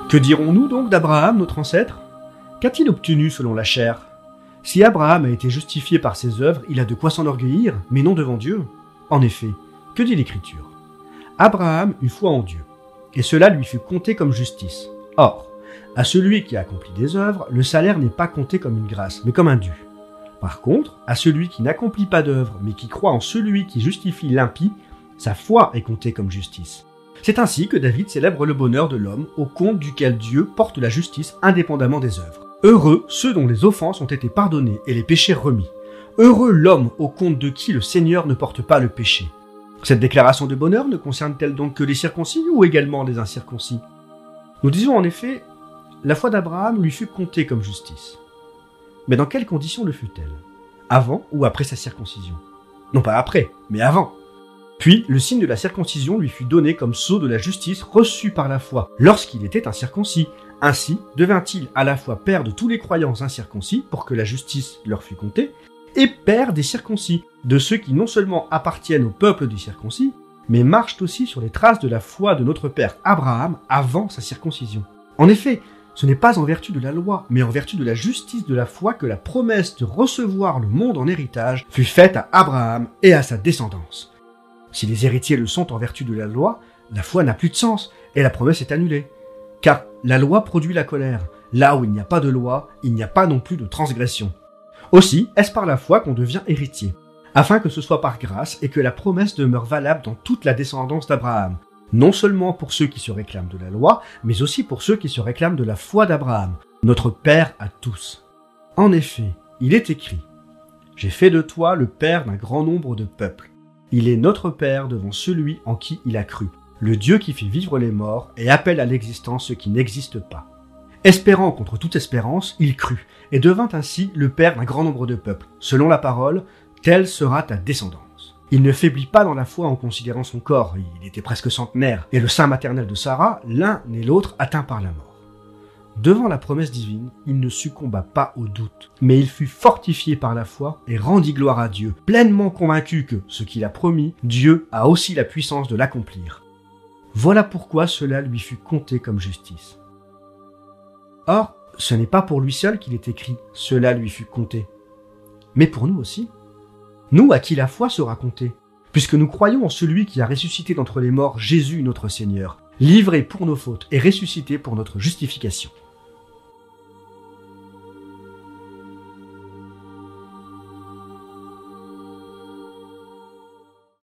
Que dirons-nous donc d'Abraham, notre ancêtre? Qu'a-t-il obtenu selon la chair? Si Abraham a été justifié par ses œuvres, il a de quoi s'enorgueillir, mais non devant Dieu. En effet, que dit l'Écriture? Abraham eut foi en Dieu, et cela lui fut compté comme justice. Or, à celui qui a accompli des œuvres, le salaire n'est pas compté comme une grâce, mais comme un dû. Par contre, à celui qui n'accomplit pas d'œuvres, mais qui croit en celui qui justifie l'impie, sa foi est comptée comme justice. C'est ainsi que David célèbre le bonheur de l'homme, au compte duquel Dieu porte la justice indépendamment des œuvres. Heureux ceux dont les offenses ont été pardonnées et les péchés remis. Heureux l'homme au compte de qui le Seigneur ne porte pas le péché. Cette déclaration de bonheur ne concerne-t-elle donc que les circoncis ou également les incirconcis? Nous disons en effet, la foi d'Abraham lui fut comptée comme justice. Mais dans quelles conditions le fut-elle? Avant ou après sa circoncision? Non pas après, mais avant. Puis, le signe de la circoncision lui fut donné comme sceau de la justice reçue par la foi lorsqu'il était incirconcis. Ainsi, devint-il à la fois père de tous les croyants incirconcis pour que la justice leur fût comptée, et père des circoncis, de ceux qui non seulement appartiennent au peuple du circoncis, mais marchent aussi sur les traces de la foi de notre père Abraham avant sa circoncision. En effet, ce n'est pas en vertu de la loi, mais en vertu de la justice de la foi que la promesse de recevoir le monde en héritage fut faite à Abraham et à sa descendance. Si les héritiers le sont en vertu de la loi, la foi n'a plus de sens et la promesse est annulée. Car la loi produit la colère. Là où il n'y a pas de loi, il n'y a pas non plus de transgression. Aussi, est-ce par la foi qu'on devient héritier, afin que ce soit par grâce et que la promesse demeure valable dans toute la descendance d'Abraham, non seulement pour ceux qui se réclament de la loi, mais aussi pour ceux qui se réclament de la foi d'Abraham, notre Père à tous. En effet, il est écrit « J'ai fait de toi le père d'un grand nombre de peuples. Il est notre Père devant celui en qui il a cru, le Dieu qui fait vivre les morts et appelle à l'existence ce qui n'existe pas. » Espérant contre toute espérance, il crut, et devint ainsi le père d'un grand nombre de peuples. Selon la parole, telle sera ta descendance. Il ne faiblit pas dans la foi en considérant son corps, il était presque centenaire, et le sein maternel de Sarah, l'un et l'autre atteints par la mort. Devant la promesse divine, il ne succomba pas au doute, mais il fut fortifié par la foi et rendit gloire à Dieu, pleinement convaincu que, ce qu'il a promis, Dieu a aussi la puissance de l'accomplir. Voilà pourquoi cela lui fut compté comme justice. Or, ce n'est pas pour lui seul qu'il est écrit « cela lui fut compté », mais pour nous aussi. Nous à qui la foi sera comptée, puisque nous croyons en celui qui a ressuscité d'entre les morts Jésus notre Seigneur, livré pour nos fautes et ressuscité pour notre justification.